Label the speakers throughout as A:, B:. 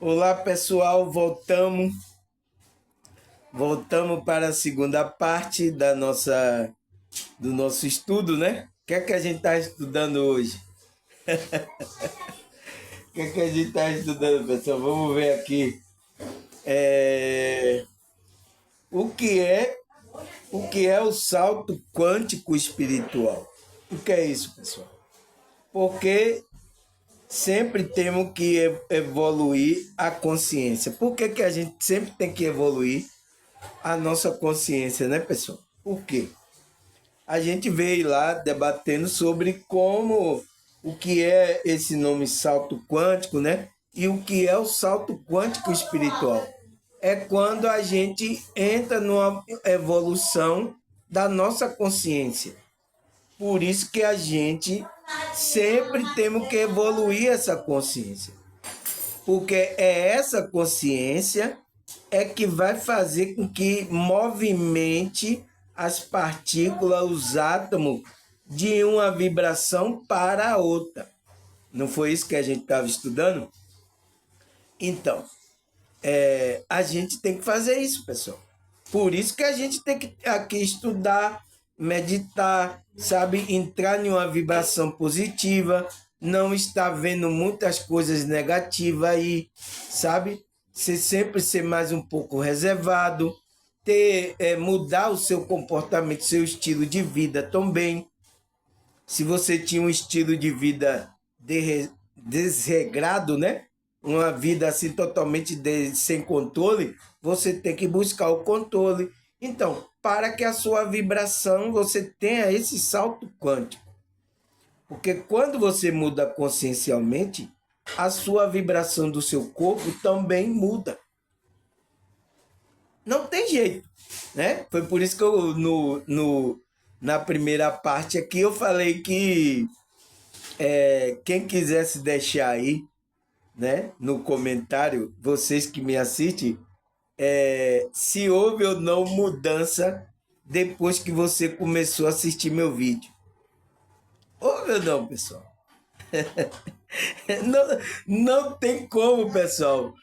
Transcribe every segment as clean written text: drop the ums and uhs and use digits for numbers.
A: Olá, pessoal, voltamos para a segunda parte do nosso estudo, né? O que é que a gente está estudando hoje? O que é que a gente está estudando, pessoal? Vamos ver aqui. É, O que é o salto quântico espiritual? O que é isso, pessoal? Porque sempre temos que evoluir a consciência. Por que, que a gente sempre tem que evoluir a nossa consciência, né, pessoal? Por quê? A gente veio lá debatendo sobre o que é esse nome salto quântico, né? E o que é o salto quântico espiritual. É quando a gente entra numa evolução da nossa consciência. Por isso que a gente sempre temos que evoluir essa consciência. Porque é essa consciência é que vai fazer com que movimente as partículas, os átomos, de uma vibração para a outra. Não foi isso que a gente estava estudando? Então, a gente tem que fazer isso, pessoal. Por isso que a gente tem que aqui estudar, meditar, sabe? Entrar em uma vibração positiva, não estar vendo muitas coisas negativas aí, sabe? Você sempre ser mais um pouco reservado, mudar o seu comportamento, seu estilo de vida também. Se você tinha um estilo de vida desregrado, né? Uma vida assim totalmente sem controle, você tem que buscar o controle. Então, para que a sua vibração você tenha esse salto quântico. Porque quando você muda consciencialmente, a sua vibração do seu corpo também muda. Não tem jeito, né? Foi por isso que eu, na primeira parte aqui, eu falei que quem quisesse deixar aí, né, no comentário, vocês que me assistem, se houve ou não mudança depois que você começou a assistir meu vídeo. Houve ou não, pessoal? Não, não tem como, pessoal.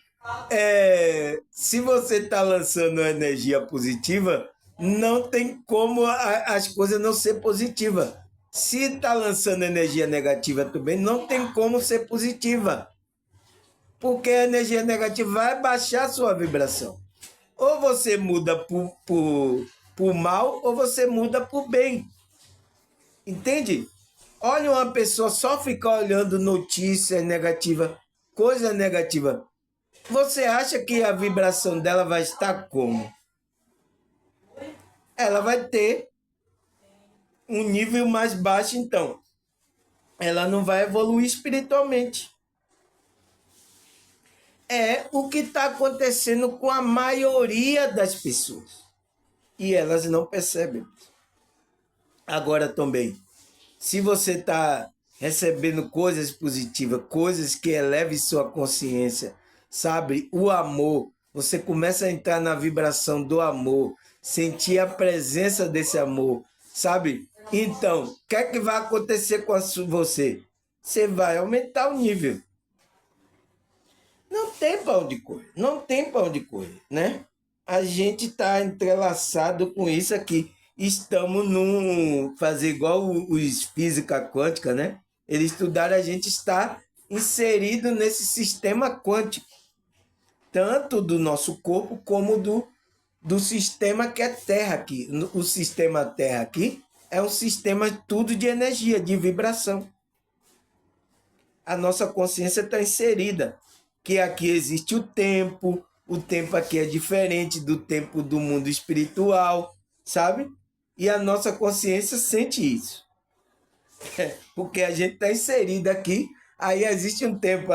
A: Se você está lançando energia positiva, não tem como as coisas não ser positivas. Se está lançando energia negativa também, não tem como ser positiva. Porque a energia negativa vai baixar a sua vibração. Ou você muda por mal, ou você muda por bem. Entende? Olha uma pessoa só ficar olhando notícias negativas, coisa negativa. Você acha que a vibração dela vai estar como? Ela vai ter um nível mais baixo, então. Ela não vai evoluir espiritualmente. É o que está acontecendo com a maioria das pessoas. E elas não percebem. Agora também, se você está recebendo coisas positivas, coisas que elevem sua consciência, sabe? O amor, você começa a entrar na vibração do amor, sentir a presença desse amor, sabe? Então, o que é que vai acontecer com você? Você vai aumentar o nível. Não tem pão de coisa, não tem pão de coisa, né? A gente está entrelaçado com isso aqui. Estamos num. Fazer igual os física quântica, né? Eles estudaram, a gente está inserido nesse sistema quântico, tanto do nosso corpo como do sistema que é Terra aqui. O sistema Terra aqui é um sistema tudo de energia, de vibração. A nossa consciência está inserida, que aqui existe o tempo aqui é diferente do tempo do mundo espiritual, sabe? E a nossa consciência sente isso, porque a gente está inserido aqui, aí existe um tempo,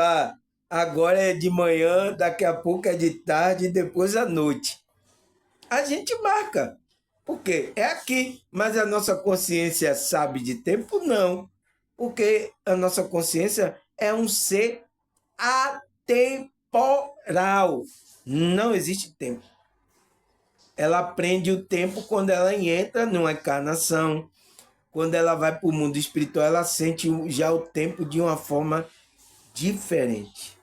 A: agora é de manhã, daqui a pouco é de tarde e depois à noite. A gente marca, porque é aqui, mas a nossa consciência sabe de tempo? Não, porque a nossa consciência é um ser atemporal. Não existe tempo. Ela aprende o tempo quando ela entra numa encarnação. Quando ela vai para o mundo espiritual, ela sente já o tempo de uma forma diferente.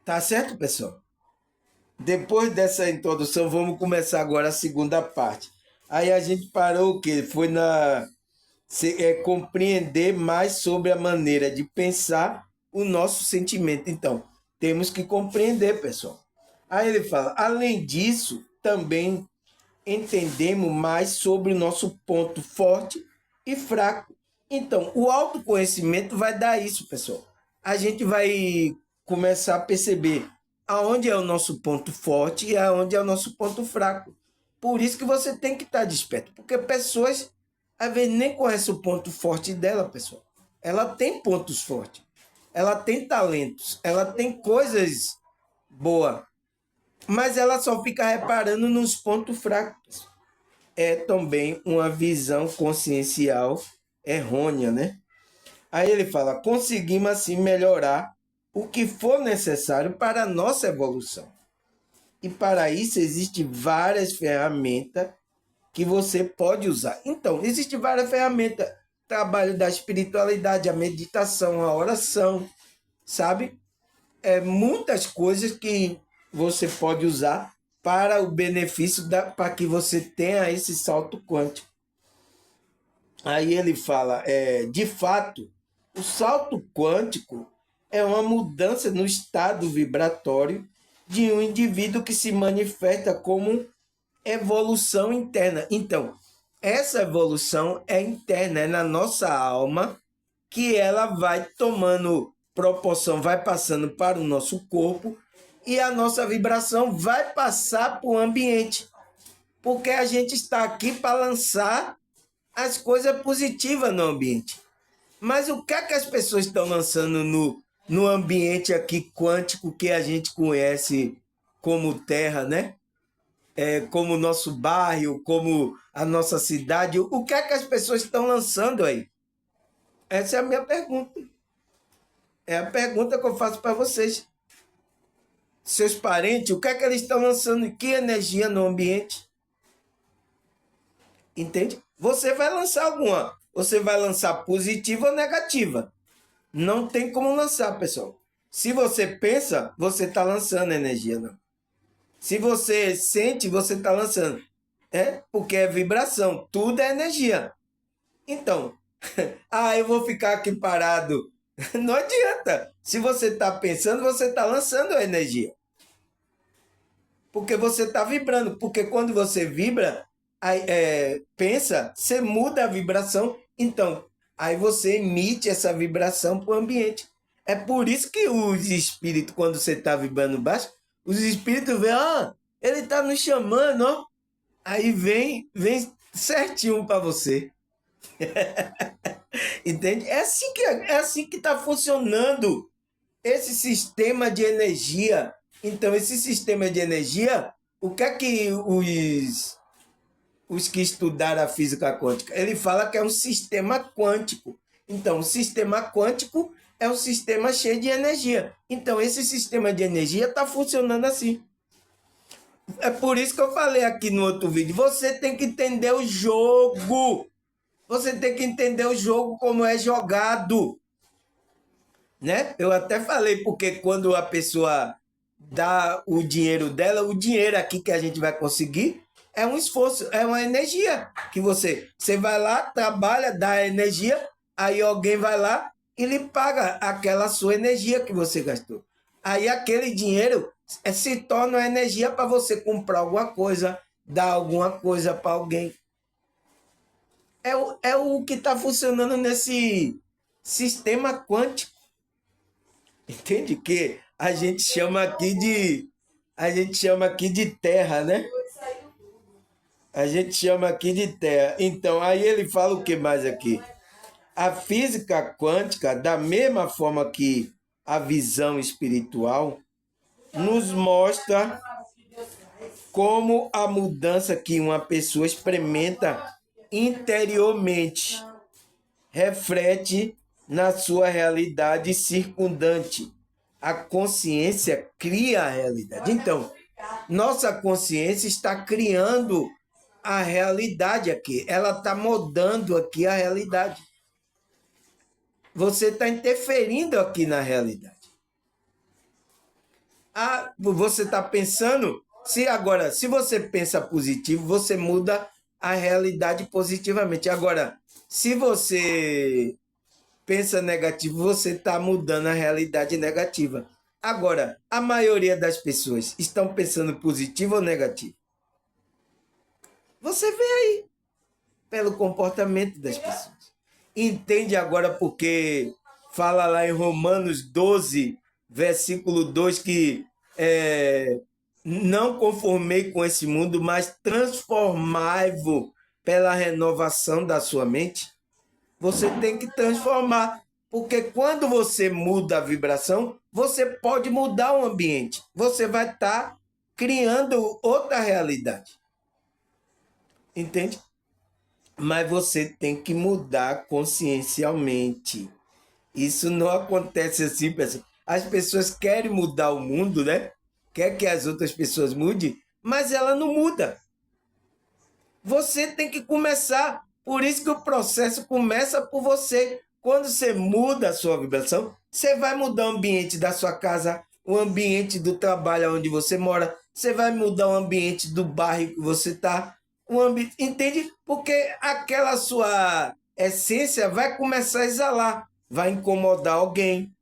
A: Tá certo, pessoal? Depois dessa introdução, vamos começar agora a segunda parte. Aí a gente parou o quê? Foi na compreender mais sobre a maneira de pensar o nosso sentimento. Então, temos que compreender, pessoal. Aí ele fala, além disso, também entendemos mais sobre o nosso ponto forte e fraco. Então, o autoconhecimento vai dar isso, pessoal. A gente vai começar a perceber aonde é o nosso ponto forte e aonde é o nosso ponto fraco. Por isso que você tem que estar desperto, porque pessoas às vezes nem conhecem o ponto forte dela, pessoal. Ela tem pontos fortes, ela tem talentos, ela tem coisas boas, mas ela só fica reparando nos pontos fracos. É também uma visão consciencial errônea, né? Aí ele fala, conseguimos assim melhorar o que for necessário para a nossa evolução. E para isso existem várias ferramentas que você pode usar. Então, existem várias ferramentas. Trabalho da espiritualidade, a meditação, a oração, sabe? Muitas coisas que você pode usar para o benefício, para que você tenha esse salto quântico. Aí ele fala, de fato, o salto quântico é uma mudança no estado vibratório de um indivíduo que se manifesta como evolução interna. Então, essa evolução é interna, é na nossa alma, que ela vai tomando proporção, vai passando para o nosso corpo e a nossa vibração vai passar para o ambiente. Porque a gente está aqui para lançar as coisas positivas no ambiente. Mas o que é que as pessoas estão lançando no ambiente aqui quântico que a gente conhece como Terra, né? Como o nosso bairro, como a nossa cidade. O que é que as pessoas estão lançando aí? Essa é a minha pergunta. É a pergunta que eu faço para vocês. Seus parentes, o que é que eles estão lançando? Que energia no ambiente? Entende? Você vai lançar alguma. Você vai lançar positiva ou negativa. Não tem como lançar, pessoal. Se você pensa, você está lançando energia, não. Se você sente, você está lançando. Porque é vibração. Tudo é energia. Então, eu vou ficar aqui parado. Não adianta. Se você está pensando, você está lançando a energia. Porque você está vibrando. Porque quando você vibra, pensa, você muda a vibração. Então, aí você emite essa vibração para o ambiente. É por isso que os espíritos, quando você está vibrando baixo, os espíritos veem, ele está nos chamando, ó. Aí vem certinho para você. Entende? É assim que está funcionando esse sistema de energia. Então, esse sistema de energia, o que é que os que estudaram a física quântica? Ele fala que é um sistema quântico. Então, o sistema quântico é um sistema cheio de energia. Então, esse sistema de energia está funcionando assim. É por isso que eu falei aqui no outro vídeo. Você tem que entender o jogo. Você tem que entender o jogo como é jogado. Né? Eu até falei, porque quando a pessoa dá o dinheiro dela, o dinheiro aqui que a gente vai conseguir é um esforço, é uma energia que você vai lá, trabalha, dá energia, aí alguém vai lá e lhe paga aquela sua energia que você gastou. Aí aquele dinheiro se torna energia para você comprar alguma coisa, dar alguma coisa para alguém. É o que está funcionando nesse sistema quântico. Entende? Que a gente chama aqui de terra, né? A gente chama aqui de terra. Então, aí ele fala o que mais aqui? A física quântica, da mesma forma que a visão espiritual, nos mostra como a mudança que uma pessoa experimenta interiormente reflete na sua realidade circundante. A consciência cria a realidade. Então, nossa consciência está criando a realidade aqui. Ela está mudando aqui a realidade. Você está interferindo aqui na realidade. você está pensando, se você pensa positivo, você muda a realidade positivamente. Agora, se você pensa negativo, você está mudando a realidade negativa. Agora, a maioria das pessoas estão pensando positivo ou negativo? Você vê aí, pelo comportamento das pessoas. Entende agora porque fala lá em Romanos 12, versículo 2, que não conformei com esse mundo, mas transformai-vos pela renovação da sua mente. Você tem que transformar, porque quando você muda a vibração, você pode mudar o ambiente. Você vai estar criando outra realidade. Entende? Mas você tem que mudar consciencialmente. Isso não acontece assim, pessoal. As pessoas querem mudar o mundo, né? Quer que as outras pessoas mudem, mas ela não muda. Você tem que começar. Por isso que o processo começa por você. Quando você muda a sua vibração, você vai mudar o ambiente da sua casa, o ambiente do trabalho onde você mora, você vai mudar o ambiente do bairro que você está. Entende? Porque aquela sua essência vai começar a exalar, vai incomodar alguém,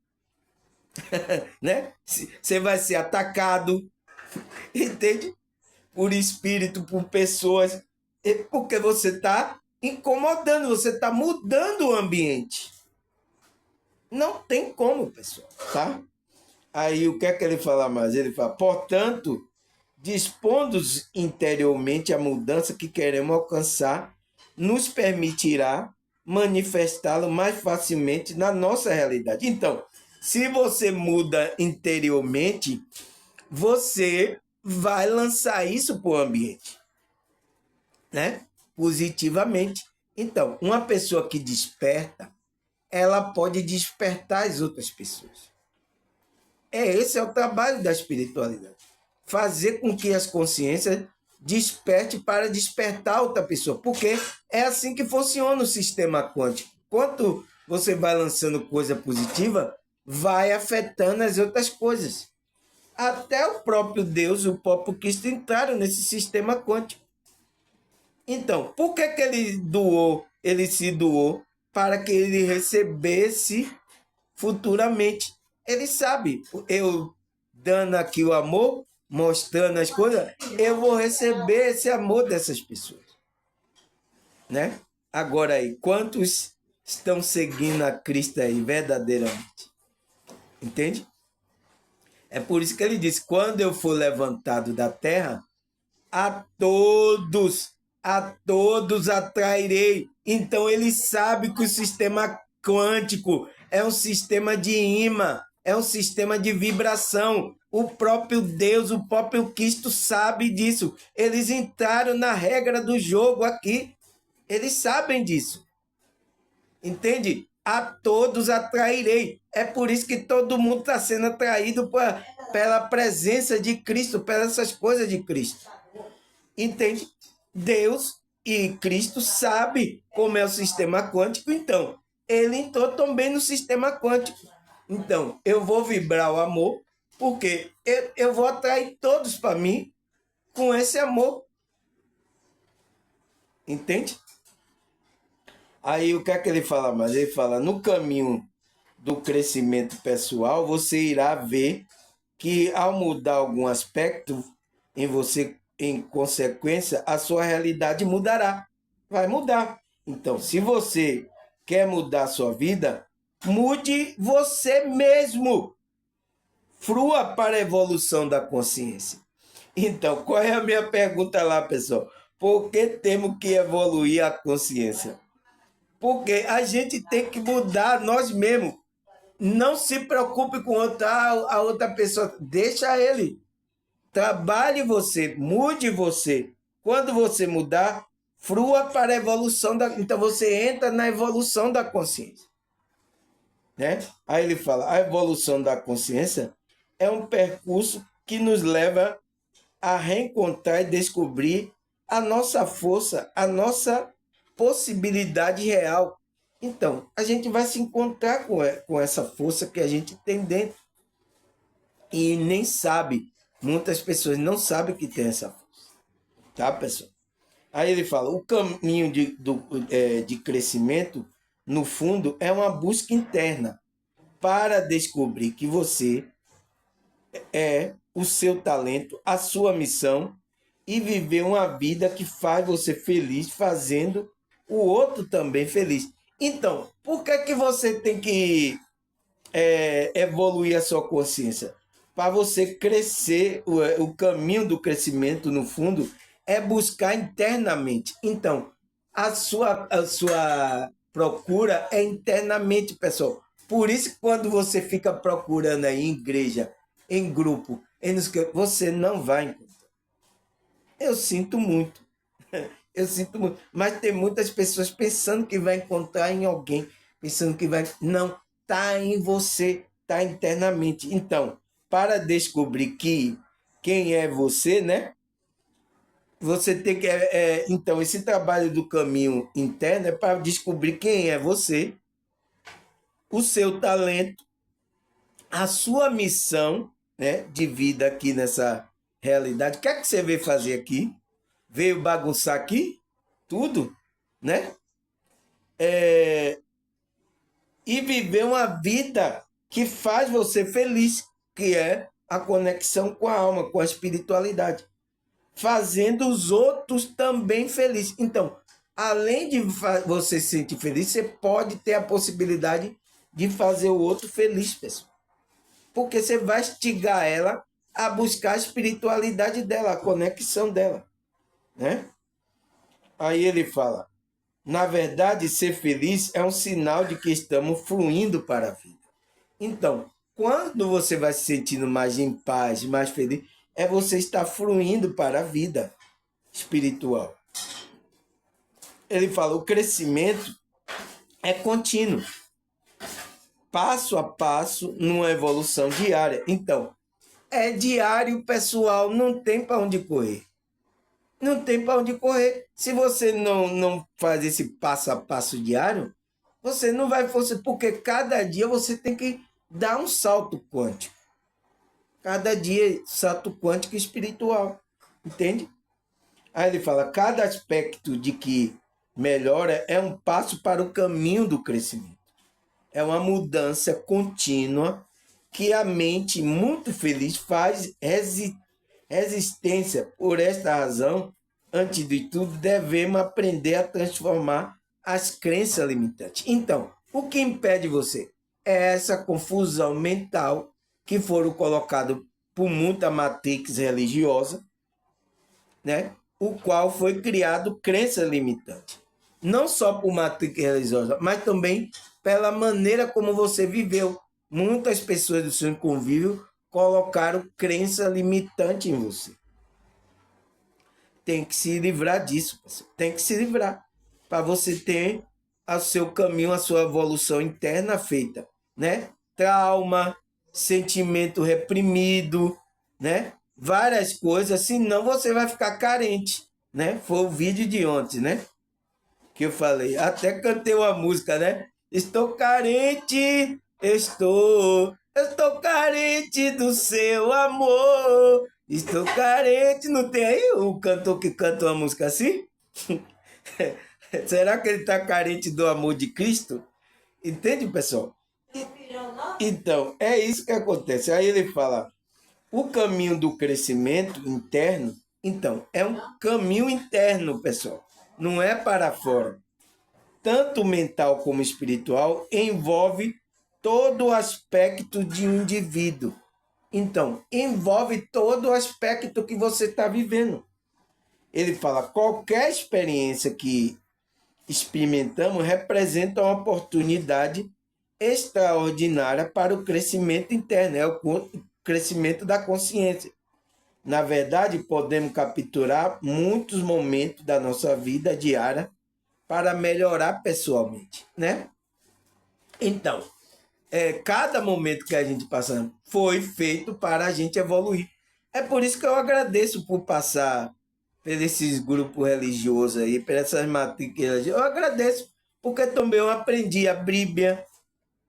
A: né? Você vai ser atacado, entende? Por espírito, por pessoas, porque você está incomodando, você está mudando o ambiente. Não tem como, pessoal, tá? Aí o que é que ele fala mais? Ele fala, portanto, dispondo-nos interiormente a mudança que queremos alcançar, nos permitirá manifestá-lo mais facilmente na nossa realidade. Então, se você muda interiormente, você vai lançar isso para o ambiente, né? Positivamente. Então, uma pessoa que desperta, ela pode despertar as outras pessoas. Esse é o trabalho da espiritualidade. Fazer com que as consciências desperte para despertar outra pessoa. Porque é assim que funciona o sistema quântico. Quanto você vai lançando coisa positiva, vai afetando as outras coisas. Até o próprio Deus, o próprio Cristo entraram nesse sistema quântico. Então, por que ele doou? Ele se doou para que ele recebesse futuramente. Ele sabe, eu dando aqui o amor, mostrando as coisas, eu vou receber esse amor dessas pessoas. Né? Agora aí, quantos estão seguindo a Cristo aí verdadeiramente? Entende? É por isso que ele diz, quando eu for levantado da terra, a todos atrairei. Então ele sabe que o sistema quântico é um sistema de imã, é um sistema de vibração. O próprio Deus, o próprio Cristo sabe disso. Eles entraram na regra do jogo aqui. Eles sabem disso. Entende? A todos atrairei. É por isso que todo mundo está sendo atraído pela presença de Cristo, pelas essas coisas de Cristo. Entende? Deus e Cristo sabe como é o sistema quântico, então ele entrou também no sistema quântico. Então, eu vou vibrar o amor, porque eu vou atrair todos para mim com esse amor. Entende? Aí o que é que ele fala mais? Ele fala, no caminho do crescimento pessoal, você irá ver que ao mudar algum aspecto em você, em consequência, a sua realidade mudará. Vai mudar. Então, se você quer mudar a sua vida, mude você mesmo. Frua para a evolução da consciência. Então, qual é a minha pergunta lá, pessoal? Por que temos que evoluir a consciência? Porque a gente tem que mudar nós mesmos. Não se preocupe com a outra pessoa. Deixa ele. Trabalhe você, mude você. Quando você mudar, frua para a evolução da... Então você entra na evolução da consciência. Né? Aí ele fala, a evolução da consciência é um percurso que nos leva a reencontrar e descobrir a nossa força, a nossa possibilidade real. Então, a gente vai se encontrar com essa força que a gente tem dentro. e nem sabe. Muitas pessoas não sabem que tem essa força. Tá, pessoal? Aí ele fala, o caminho de crescimento, no fundo, é uma busca interna para descobrir que você é o seu talento, a sua missão e viver uma vida que faz você feliz, fazendo o outro também feliz. Então, por que que você tem que evoluir a sua consciência? Para você crescer, o caminho do crescimento, no fundo, é buscar internamente. Então, a sua procura é internamente, pessoal. Por isso que quando você fica procurando aí em igreja, em grupo, você não vai encontrar. Eu sinto muito. Eu sinto muito. Mas tem muitas pessoas pensando que vai encontrar em alguém, pensando que vai. Não, está em você, está internamente. Então, para descobrir quem é você, né? Você tem que. Então, esse trabalho do caminho interno é para descobrir quem é você, o seu talento, a sua missão, né, de vida aqui nessa realidade. O que é que você veio fazer aqui? Veio bagunçar aqui? Tudo, né? E viver uma vida que faz você feliz, que é a conexão com a alma, com a espiritualidade, fazendo os outros também felizes. Então, além de você se sentir feliz, você pode ter a possibilidade de fazer o outro feliz, pessoal. Porque você vai instigar ela a buscar a espiritualidade dela, a conexão dela, né? Aí ele fala, na verdade, ser feliz é um sinal de que estamos fluindo para a vida. Então, quando você vai se sentindo mais em paz, mais feliz, é você estar fluindo para a vida espiritual. Ele fala, o crescimento é contínuo, passo a passo, numa evolução diária. Então, é diário, pessoal, não tem para onde correr. Não tem para onde correr. Se você não faz esse passo a passo diário, você não vai forçar, porque cada dia você tem que dar um salto quântico. Cada dia, salto quântico espiritual. Entende? Aí ele fala, cada aspecto de que melhora é um passo para o caminho do crescimento. É uma mudança contínua que a mente muito feliz faz resistência. Por esta razão, antes de tudo, devemos aprender a transformar as crenças limitantes. Então, o que impede você? É essa confusão mental que foram colocadas por muita matrix religiosa, né? O qual foi criado crença limitante. Não só por matrix religiosa, mas também pela maneira como você viveu. Muitas pessoas do seu convívio colocaram crença limitante em você. Tem que se livrar disso, pessoal. Tem que se livrar para você ter o seu caminho, a sua evolução interna feita, né? Trauma, sentimento reprimido, né? Várias coisas, senão você vai ficar carente, né? Foi o vídeo de ontem, né? Que eu falei, até cantei uma música, né? Estou carente, estou carente do seu amor. Estou carente, não tem aí o cantor que canta uma música assim? Será que ele está carente do amor de Cristo? Entende, pessoal? Então, é isso que acontece. Aí ele fala, o caminho do crescimento interno, então, é um caminho interno, pessoal. Não é para fora. Tanto mental como espiritual, envolve todo o aspecto de um indivíduo. Então, envolve todo o aspecto que você está vivendo. Ele fala, qualquer experiência que experimentamos representa uma oportunidade extraordinária para o crescimento interno, é o crescimento da consciência. Na verdade, podemos capturar muitos momentos da nossa vida diária para melhorar pessoalmente, né? Então, cada momento que a gente passa foi feito para a gente evoluir. É por isso que eu agradeço por passar por esses grupos religiosos aí, por essas matrículas. Eu agradeço, porque também eu aprendi a Bíblia,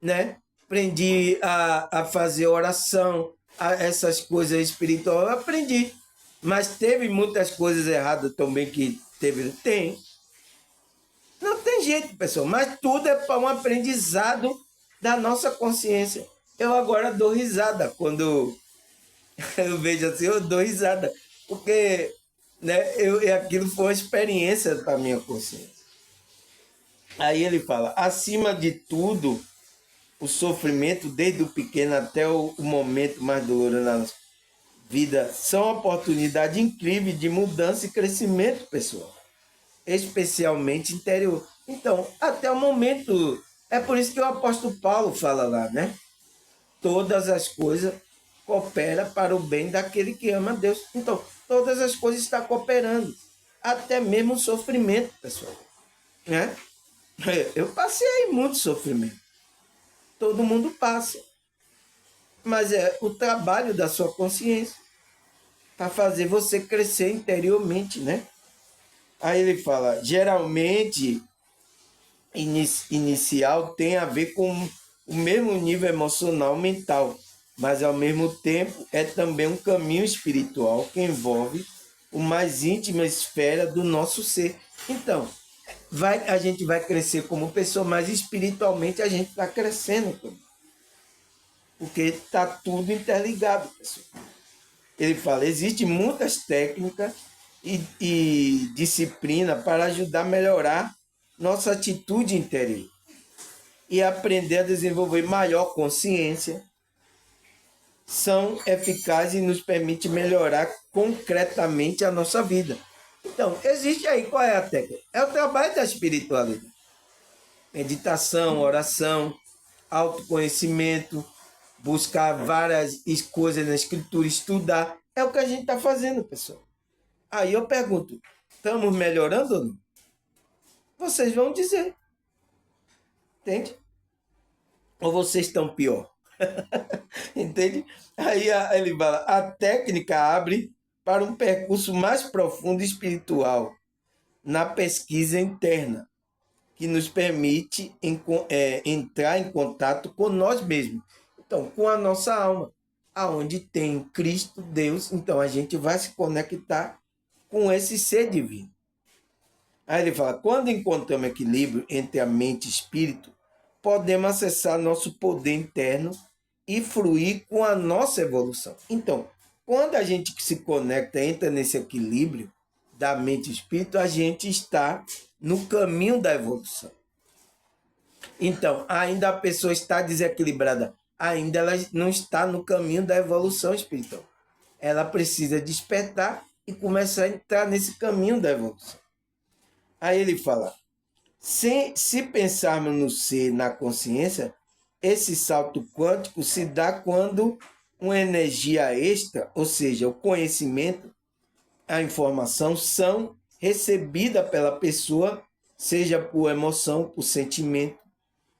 A: né? Aprendi a fazer oração, essas coisas espirituais eu aprendi. Mas teve muitas coisas erradas também que teve. Tem. Não tem jeito, pessoal. Mas tudo é para um aprendizado da nossa consciência. Eu agora dou risada quando eu vejo assim, eu dou risada. Porque né, aquilo foi uma experiência para a minha consciência. Aí ele fala, acima de tudo, o sofrimento, desde o pequeno até o momento mais doloroso na nossa vida, são oportunidades incríveis de mudança e crescimento pessoal, especialmente interior. Então, até o momento, é por isso que o apóstolo Paulo fala lá, né? Todas as coisas cooperam para o bem daquele que ama a Deus. Então, todas as coisas estão cooperando, até mesmo o sofrimento, pessoal. Né? Eu passei muito sofrimento. Todo mundo passa. Mas é o trabalho da sua consciência para fazer você crescer interiormente, né? Aí ele fala, geralmente, inicial tem a ver com o mesmo nível emocional mental, mas ao mesmo tempo é também um caminho espiritual que envolve o mais íntima esfera do nosso ser. Então, a gente vai crescer como pessoa, mas espiritualmente a gente está crescendo também. Porque está tudo interligado, pessoal. Ele fala, existem muitas técnicas e disciplina para ajudar a melhorar nossa atitude interior e aprender a desenvolver maior consciência, são eficazes e nos permitem melhorar concretamente a nossa vida. Então, existe aí, qual é a técnica? É o trabalho da espiritualidade. Meditação, oração, autoconhecimento, buscar várias coisas na escritura, estudar. É o que a gente está fazendo, pessoal. Aí eu pergunto, estamos melhorando ou não? Vocês vão dizer. Entende? Ou vocês estão pior? Entende? Aí ele fala, a técnica abre para um percurso mais profundo e espiritual na pesquisa interna, que nos permite entrar em contato com nós mesmos. Então, com a nossa alma, aonde tem Cristo, Deus, então a gente vai se conectar com esse ser divino. Aí ele fala, quando encontramos equilíbrio entre a mente e espírito, podemos acessar nosso poder interno e fluir com a nossa evolução. Então, quando a gente se conecta, entra nesse equilíbrio da mente e espírito, a gente está no caminho da evolução. Então, ainda a pessoa está desequilibrada, ainda ela não está no caminho da evolução espiritual. Ela precisa despertar e começar a entrar nesse caminho da evolução. Aí ele fala, se pensarmos no ser, na consciência, esse salto quântico se dá quando uma energia extra, ou seja, o conhecimento, a informação, são recebidas pela pessoa, seja por emoção, por sentimento,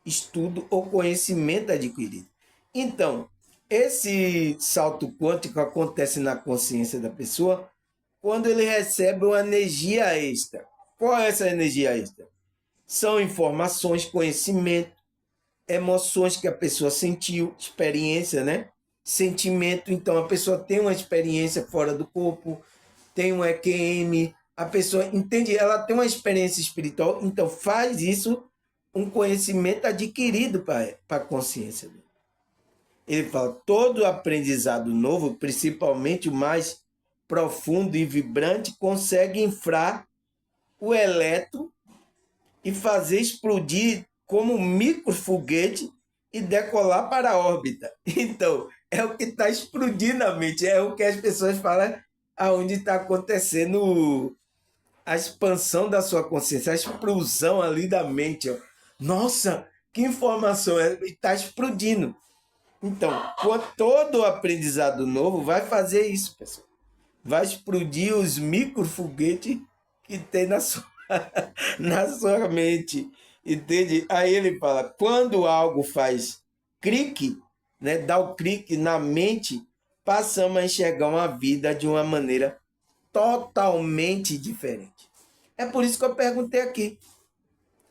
A: estudo ou conhecimento adquirido. Então, esse salto quântico acontece na consciência da pessoa quando ele recebe uma energia extra. Qual é essa energia extra? São informações, conhecimento, emoções que a pessoa sentiu, experiência, né? Sentimento, então a pessoa tem uma experiência fora do corpo, tem um EQM, a pessoa entende, ela tem uma experiência espiritual, então faz isso um conhecimento adquirido para a consciência dele. Ele fala, todo aprendizado novo, principalmente o mais profundo e vibrante, consegue inflar o elétron e fazer explodir como um microfoguete e decolar para a órbita. Então, é o que está explodindo a mente, é o que as pessoas falam aonde está acontecendo a expansão da sua consciência, a explosão ali da mente. Ó. Nossa, que informação, está explodindo. Então, todo aprendizado novo vai fazer isso, pessoal. Vai explodir os microfoguetes que tem na sua, na sua mente. Entende? Aí ele fala, quando algo faz clique, né, dá o clique na mente, passamos a enxergar uma vida de uma maneira totalmente diferente. É por isso que eu perguntei aqui.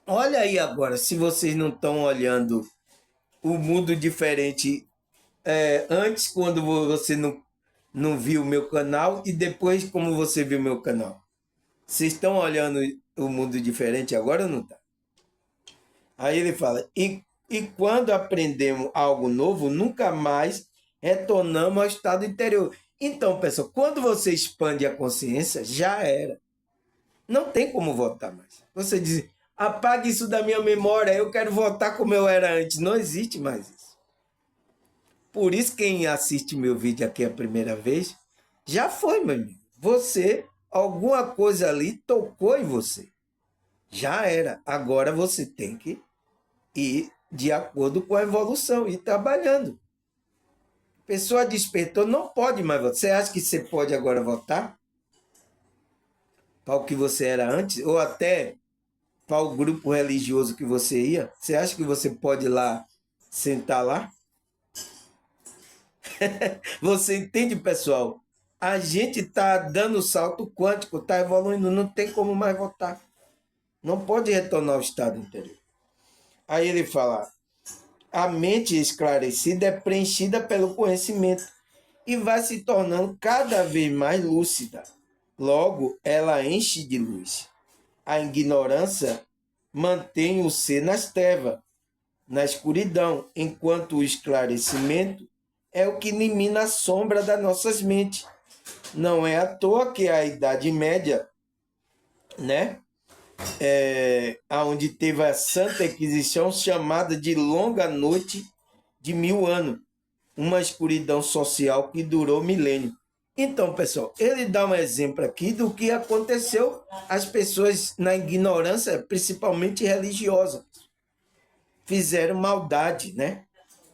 A: Olha aí agora, se vocês não estão olhando o mundo diferente antes, quando você não viu o meu canal, e depois, como você viu o meu canal. Vocês estão olhando o mundo diferente agora ou não está? Aí ele fala, e quando aprendemos algo novo, nunca mais retornamos ao estado interior. Então, pessoal, quando você expande a consciência, já era. Não tem como voltar mais. Você diz, apague isso da minha memória, eu quero voltar como eu era antes. Não existe mais isso. Por isso, quem assiste meu vídeo aqui a primeira vez, já foi, meu amigo. Você, alguma coisa ali tocou em você. Já era. Agora você tem que ir de acordo com a evolução, ir trabalhando. Pessoa despertou, não pode mais voltar. Você acha que você pode agora voltar para o que você era antes? Ou até para o grupo religioso que você ia? Você acha que você pode ir lá, sentar lá? Você entende, pessoal? A gente está dando salto quântico, está evoluindo, não tem como mais voltar. Não pode retornar ao estado interior. Aí ele fala, a mente esclarecida é preenchida pelo conhecimento e vai se tornando cada vez mais lúcida. Logo, ela enche de luz. A ignorância mantém o ser nas trevas, na escuridão, enquanto o esclarecimento é o que elimina a sombra das nossas mentes. Não é à toa que a Idade Média, né, onde teve a Santa Inquisição, chamada de Longa Noite de 1000 anos, uma escuridão social que durou milênio. Então, pessoal, ele dá um exemplo aqui do que aconteceu às pessoas na ignorância, principalmente religiosa. Fizeram maldade, né?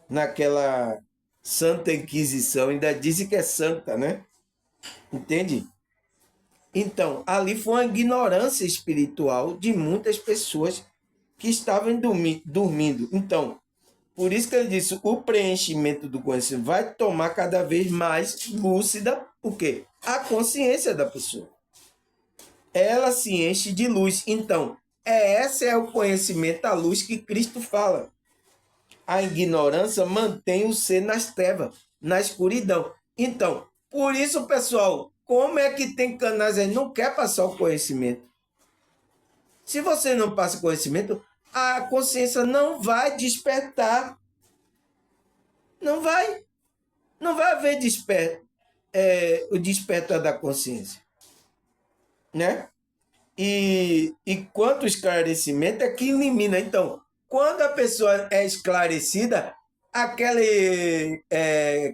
A: Naquela Santa Inquisição, ainda dizem que é santa, né? Entende? Então, ali foi uma ignorância espiritual de muitas pessoas que estavam dormindo. Então, por isso que ele disse, o preenchimento do conhecimento vai tomar cada vez mais lúcida o quê? A consciência da pessoa. Ela se enche de luz. Então, esse é o conhecimento, a luz que Cristo fala. A ignorância mantém o ser nas trevas, na escuridão. Então, por isso, pessoal, como é que tem canais aí? Não quer passar o conhecimento. Se você não passa o conhecimento, a consciência não vai despertar. Não vai. Não vai haver o despertar da consciência. Né? E quanto esclarecimento é que elimina. Então, quando a pessoa é esclarecida, aquela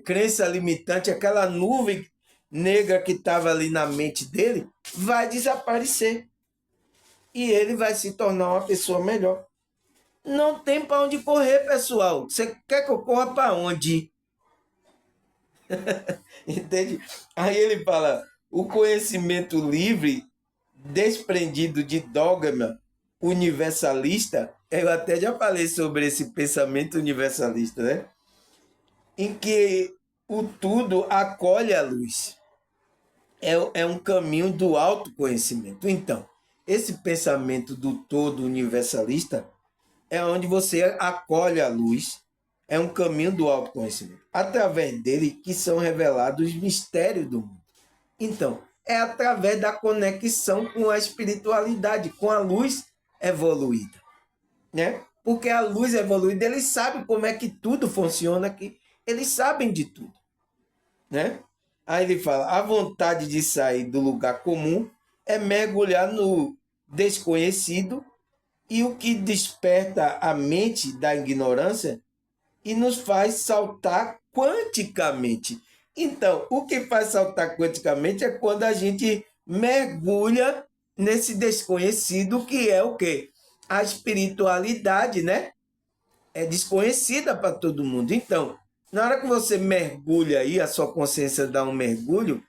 A: crença limitante, aquela nuvem negra que estava ali na mente dele, vai desaparecer. E ele vai se tornar uma pessoa melhor. Não tem para onde correr, pessoal. Você quer que eu corra para onde? Entende? Aí ele fala, o conhecimento livre, desprendido de dogma universalista, eu até já falei sobre esse pensamento universalista, né? Em que o tudo acolhe a luz. É um caminho do autoconhecimento. Então, esse pensamento do todo universalista é onde você acolhe a luz, é um caminho do autoconhecimento. Através dele que são revelados os mistérios do mundo. Então, é através da conexão com a espiritualidade, com a luz evoluída, né? Porque a luz evoluída, eles sabem como é que tudo funciona aqui. Eles sabem de tudo, né? Aí ele fala, a vontade de sair do lugar comum é mergulhar no desconhecido e o que desperta a mente da ignorância e nos faz saltar quanticamente. Então, o que faz saltar quanticamente é quando a gente mergulha nesse desconhecido que é o quê? A espiritualidade, né? É desconhecida para todo mundo. Então, na hora que você mergulha aí, a sua consciência dá um mergulho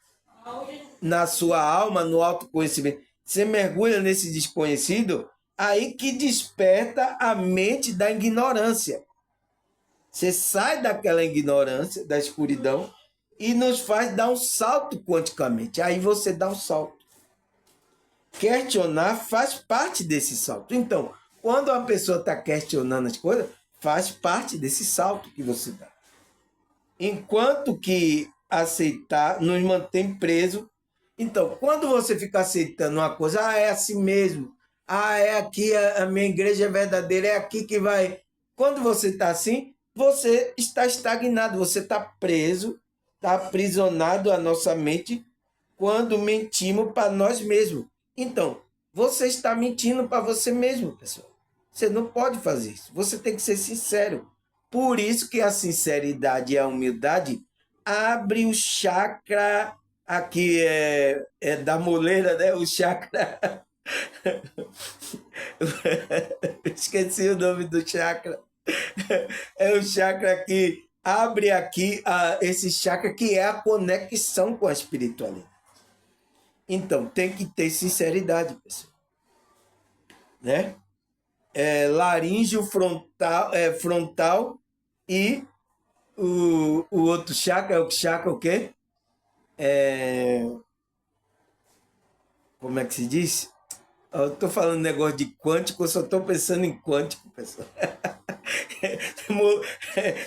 A: na sua alma, no autoconhecimento, você mergulha nesse desconhecido, aí que desperta a mente da ignorância. Você sai daquela ignorância, da escuridão, e nos faz dar um salto quanticamente. Aí você dá um salto. Questionar faz parte desse salto. Então, quando uma pessoa está questionando as coisas, faz parte desse salto que você dá. enquanto que aceitar nos mantém preso. Então, quando você fica aceitando uma coisa, é assim mesmo, é aqui, a minha igreja é verdadeira, é aqui que vai. Quando você está assim, você está estagnado, você está preso, está aprisionado à nossa mente quando mentimos para nós mesmos. Então, você está mentindo para você mesmo, pessoal. Você não pode fazer isso. Você tem que ser sincero. Por isso que a sinceridade e a humildade abre o chakra aqui é da moleira, né? O chakra. Esqueci o nome do chakra. É o chakra que abre aqui esse chakra que é a conexão com a espiritualidade. Então, tem que ter sinceridade, pessoal. Né? Laríngeo, frontal e o outro chakra, o chakra o quê? Como é que se diz? Eu estou falando negócio de quântico, eu só estou pensando em quântico, pessoal.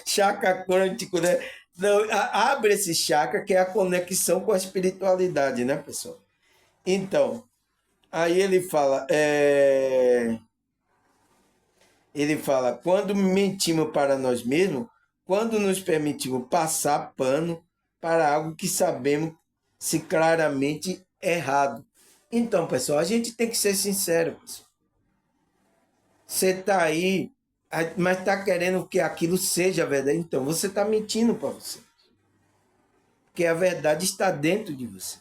A: Chakra quântico, né? Não, abre esse chakra que é a conexão com a espiritualidade, né, pessoal? Então, aí ele fala, quando mentimos para nós mesmos, quando nos permitimos passar pano para algo que sabemos se claramente errado. Então, pessoal, a gente tem que ser sincero, pessoal. Você está aí, mas está querendo que aquilo seja verdade. Então, você está mentindo para você. Porque a verdade está dentro de você.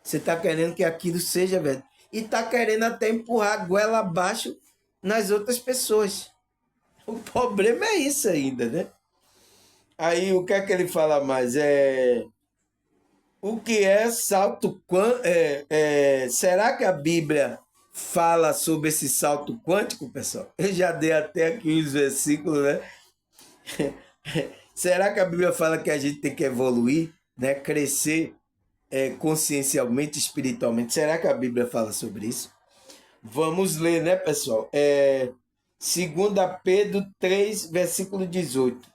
A: Você está querendo que aquilo seja verdade. E está querendo até empurrar a goela abaixo nas outras pessoas. O problema é isso ainda, né? Aí, o que é que ele fala mais? O que é salto quântico? Será que a Bíblia fala sobre esse salto quântico, pessoal? Eu já dei até aqui os versículos, né? Será que a Bíblia fala que a gente tem que evoluir, né? Crescer consciencialmente, espiritualmente? Será que a Bíblia fala sobre isso? Vamos ler, né, pessoal? 2 Pedro 3, versículo 18.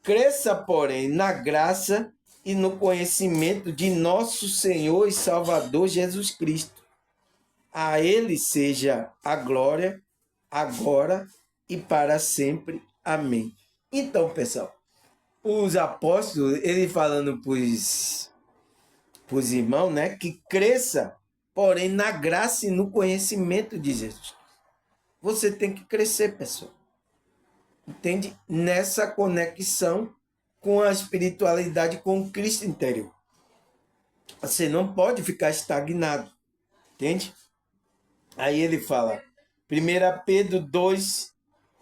A: Cresça, porém, na graça e no conhecimento de nosso Senhor e Salvador Jesus Cristo. A Ele seja a glória, agora e para sempre. Amém. Então, pessoal, os apóstolos, ele falando para os irmãos, né, que cresça, porém, na graça e no conhecimento de Jesus. Você tem que crescer, pessoal. Entende? Nessa conexão com a espiritualidade, com o Cristo interior. Você não pode ficar estagnado. Entende? Aí ele fala, 1 Pedro 2,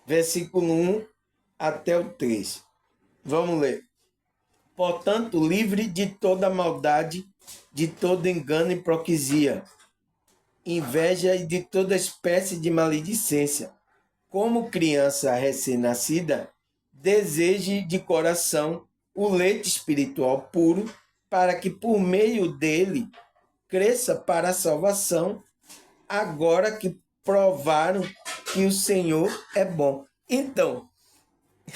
A: versículo 1 até o 3. Vamos ler. Portanto, livre de toda maldade, de todo engano e hipocrisia, inveja e de toda espécie de maledicência. Como criança recém-nascida, deseje de coração o leite espiritual puro, para que por meio dele cresça para a salvação, agora que provaram que o Senhor é bom. Então,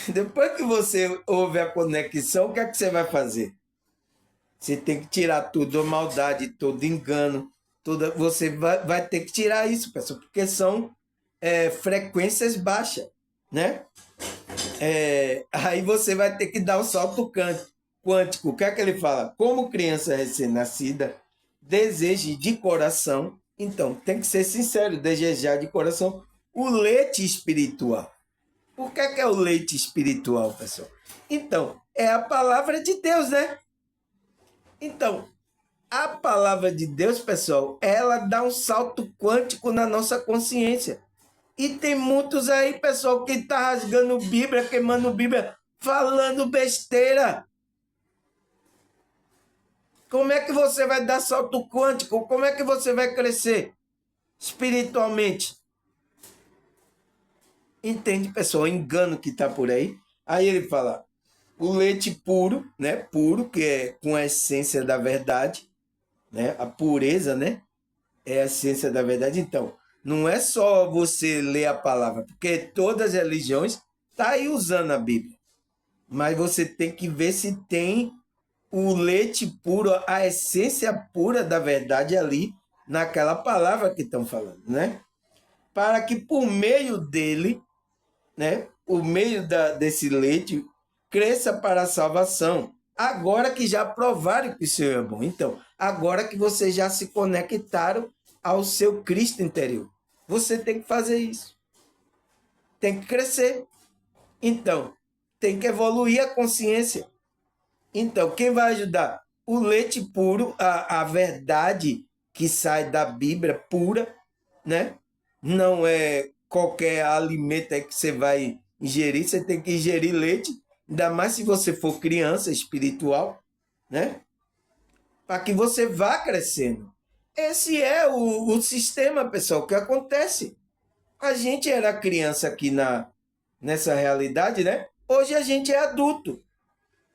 A: depois que você ouve a conexão, o que é que você vai fazer? Você tem que tirar toda a maldade, todo engano, você vai ter que tirar isso, pessoal, porque são frequências baixas, né? Aí você vai ter que dar o salto quântico. O que é que ele fala? Como criança recém-nascida, deseje de coração, então tem que ser sincero, desejar de coração o leite espiritual. O que é o leite espiritual, pessoal? Então, é a palavra de Deus, né? Então, a palavra de Deus, pessoal, ela dá um salto quântico na nossa consciência. E tem muitos aí, pessoal, que tá rasgando Bíblia, queimando Bíblia, falando besteira. Como é que você vai dar salto quântico? Como é que você vai crescer espiritualmente? Entende, pessoal, o engano que tá por aí? Aí ele fala, o leite puro, né? Puro, que é com a essência da verdade, né? A pureza, né? É a essência da verdade. Então, não é só você ler a palavra, porque todas as religiões estão aí usando a Bíblia. mas você tem que ver se tem o leite puro, a essência pura da verdade ali naquela palavra que estão falando, né? Para que por meio dele, né, por meio desse leite, cresça para a salvação. Agora que já provaram que o Senhor é bom. Então, agora que vocês já se conectaram ao seu Cristo interior. Você tem que fazer isso. Tem que crescer. Então, tem que evoluir a consciência. Então, quem vai ajudar? O leite puro, a verdade que sai da Bíblia pura, né? Não é qualquer alimento aí que você vai ingerir, você tem que ingerir leite, ainda mais se você for criança espiritual, né? Para que você vá crescendo. Esse é o sistema, pessoal, que acontece. A gente era criança aqui nessa realidade, né? Hoje a gente é adulto.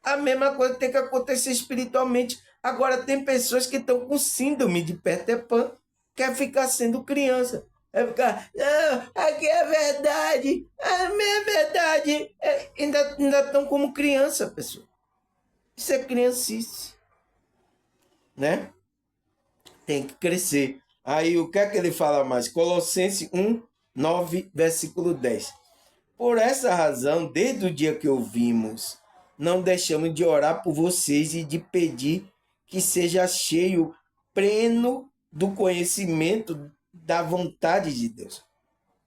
A: A mesma coisa tem que acontecer espiritualmente. Agora, tem pessoas que estão com síndrome de Peter Pan, quer ficar sendo criança. Vai ficar, não, aqui é verdade, a minha verdade. Ainda estão como criança, pessoal. Isso é criancice, né? Tem que crescer. Aí, o que é que ele fala mais? Colossenses 1, 9, versículo 10. Por essa razão, desde o dia que ouvimos, não deixamos de orar por vocês e de pedir que seja cheio, pleno do conhecimento da vontade de Deus,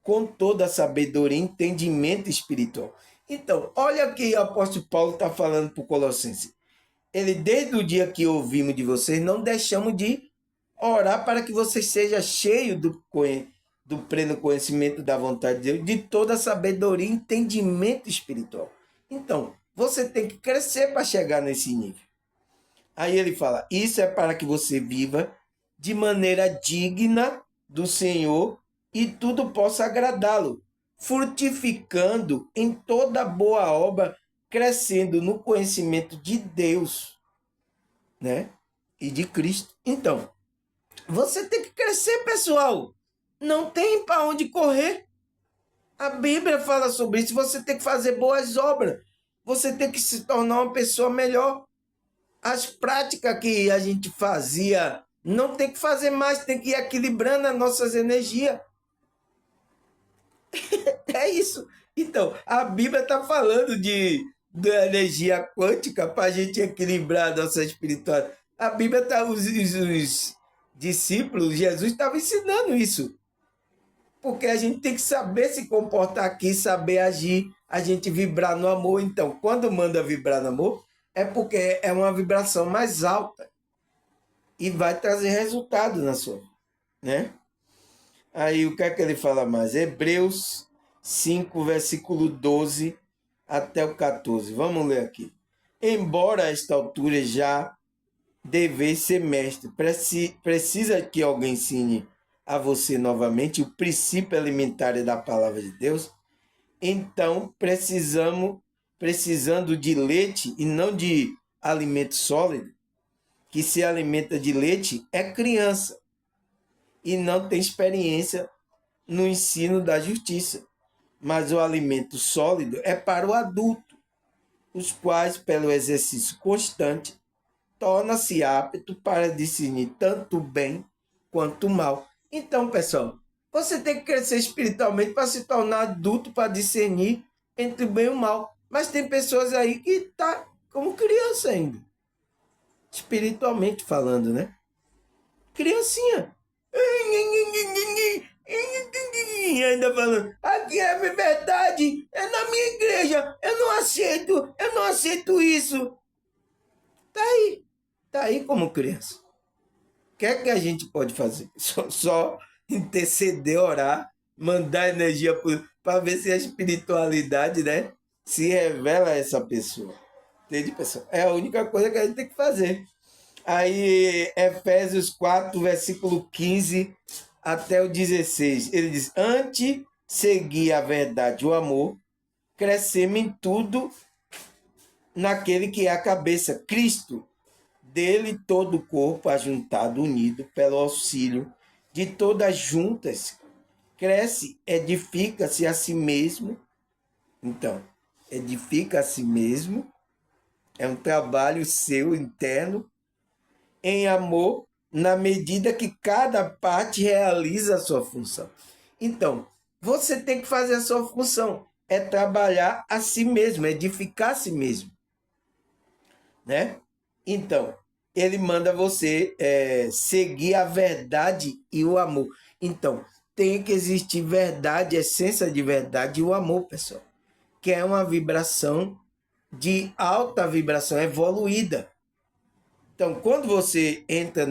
A: com toda a sabedoria e entendimento espiritual. Então, olha o que o apóstolo Paulo está falando para o Colossenses. Ele, desde o dia que ouvimos de vocês, não deixamos de orar para que vocês sejam cheios do pleno conhecimento da vontade de Deus, de toda a sabedoria e entendimento espiritual. Então, você tem que crescer para chegar nesse nível. Aí ele fala, isso é para que você viva de maneira digna do Senhor e tudo possa agradá-lo, frutificando em toda boa obra, crescendo no conhecimento de Deus, né? E de Cristo. Então, você tem que crescer, pessoal. Não tem para onde correr. A Bíblia fala sobre isso. Você tem que fazer boas obras. Você tem que se tornar uma pessoa melhor. As práticas que a gente fazia, não tem que fazer mais. Tem que ir equilibrando as nossas energias. É isso. Então, a Bíblia está falando da energia quântica para a gente equilibrar a nossa espiritualidade. A Bíblia está... Os discípulos, Jesus estava ensinando isso. Porque a gente tem que saber se comportar aqui, saber agir, a gente vibrar no amor. Então, quando manda vibrar no amor, é porque é uma vibração mais alta e vai trazer resultado na sua vida, né? Aí, o que é que ele fala mais? Hebreus 5, versículo 12 até o 14. Vamos ler aqui. Embora a esta altura já deveis ser mestre, precisa que alguém ensine a você novamente o princípio elementar da palavra de Deus, então precisando de leite e não de alimento sólido, que se alimenta de leite é criança e não tem experiência no ensino da justiça, mas o alimento sólido é para o adulto, os quais, pelo exercício constante, torna-se apto para discernir tanto o bem quanto o mal. Então, pessoal, você tem que crescer espiritualmente para se tornar adulto, para discernir entre o bem e o mal. Mas tem pessoas aí que estão como criança ainda. Espiritualmente falando, né? Criancinha. E ainda falando, aqui é verdade, é na minha igreja, eu não aceito isso. Tá aí como criança. O que é que a gente pode fazer? Só interceder, orar, mandar energia para ver se a espiritualidade, né, se revela a essa pessoa. Entende, pessoal? É a única coisa que a gente tem que fazer. Aí, Efésios 4, versículo 15 até o 16. Ele diz, antes seguir a verdade, o amor, crescemos em tudo naquele que é a cabeça, Cristo. Dele todo o corpo ajuntado, unido pelo auxílio de todas juntas, cresce, edifica-se a si mesmo. Então, edifica a si mesmo, é um trabalho seu interno, em amor, na medida que cada parte realiza a sua função. Então, você tem que fazer a sua função, é trabalhar a si mesmo, edificar a si mesmo, né? Então, ele manda você seguir a verdade e o amor. Então, tem que existir verdade, essência de verdade e o amor, pessoal, que é uma vibração de alta vibração evoluída. Então, quando você entra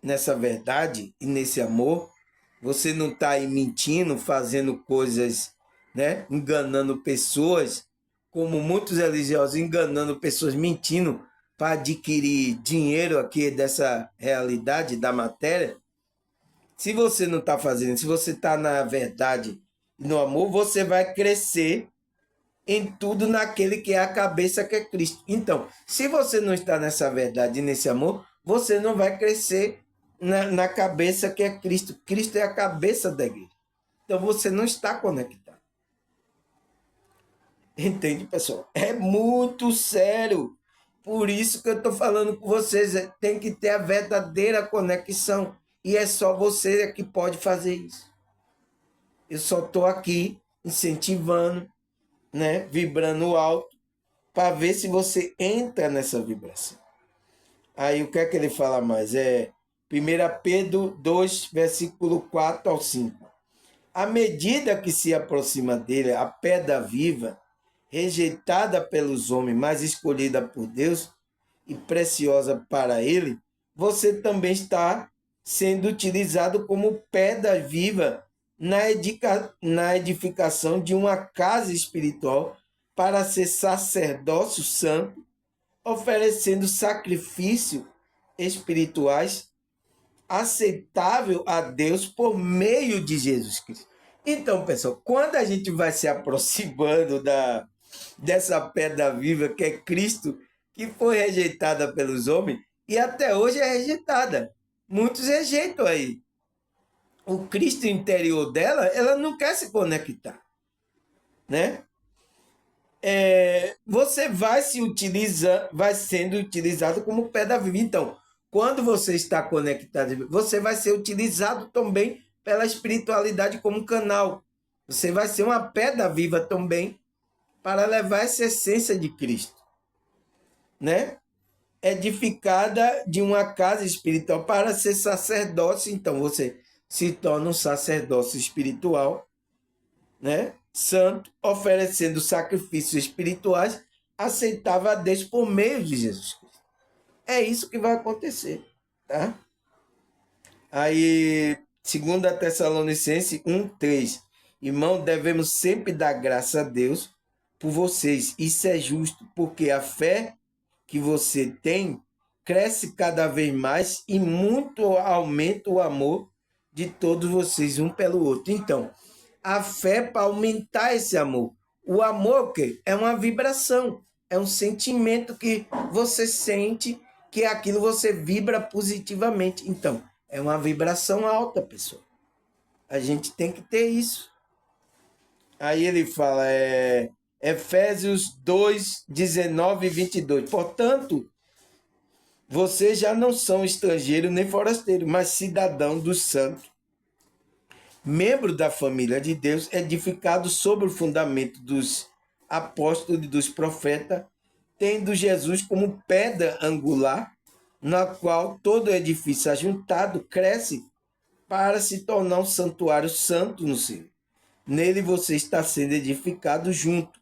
A: nessa verdade e nesse amor, você não está aí mentindo, fazendo coisas, né, enganando pessoas, como muitos religiosos enganando pessoas, mentindo para adquirir dinheiro aqui dessa realidade da matéria. Se você não está fazendo, se você está na verdade e no amor, você vai crescer em tudo naquele que é a cabeça, que é Cristo. Então, se você não está nessa verdade e nesse amor, você não vai crescer na cabeça que é Cristo. Cristo é a cabeça da igreja. Então, você não está conectado. Entende, pessoal? É muito sério. Por isso que eu estou falando com vocês. Tem que ter a verdadeira conexão. E é só você que pode fazer isso. Eu só estou aqui incentivando, né, vibrando alto, para ver se você entra nessa vibração. Aí o que é que ele fala mais? 1 Pedro 2, versículo 4 ao 5. À medida que se aproxima dele a pedra viva, rejeitada pelos homens, mas escolhida por Deus e preciosa para ele, você também está sendo utilizado como pedra viva na edificação de uma casa espiritual para ser sacerdócio santo, oferecendo sacrifícios espirituais aceitável a Deus por meio de Jesus Cristo. Então, pessoal, quando a gente vai se aproximando dessa pedra viva que é Cristo, que foi rejeitada pelos homens e até hoje é rejeitada. Muitos rejeitam aí. O Cristo interior dela, ela não quer se conectar, né? Você vai se utilizar, vai sendo utilizado como pedra viva. Então, quando você está conectado, você vai ser utilizado também pela espiritualidade como canal. Você vai ser uma pedra viva também para levar essa essência de Cristo, né? Edificada de uma casa espiritual para ser sacerdócio. Então, você se torna um sacerdócio espiritual, né? Santo, oferecendo sacrifícios espirituais aceitáveis a Deus por meio de Jesus Cristo. É isso que vai acontecer, tá? Aí, 2 Tessalonicenses 1:3. Irmão, devemos sempre dar graça a Deus por vocês. Isso é justo, porque a fé que você tem cresce cada vez mais e muito aumenta o amor de todos vocês um pelo outro. Então, a fé para aumentar esse amor. O amor o quê? É uma vibração, é um sentimento que você sente, que aquilo você vibra positivamente. Então, é uma vibração alta, pessoal. A gente tem que ter isso. Aí ele fala, Efésios 2, 19 e 22. Portanto, vocês já não são estrangeiros nem forasteiros, mas cidadãos dos santos, membro da família de Deus, edificado sobre o fundamento dos apóstolos e dos profetas, tendo Jesus como pedra angular, na qual todo edifício ajuntado cresce para se tornar um santuário santo no Senhor. Nele você está sendo edificado junto,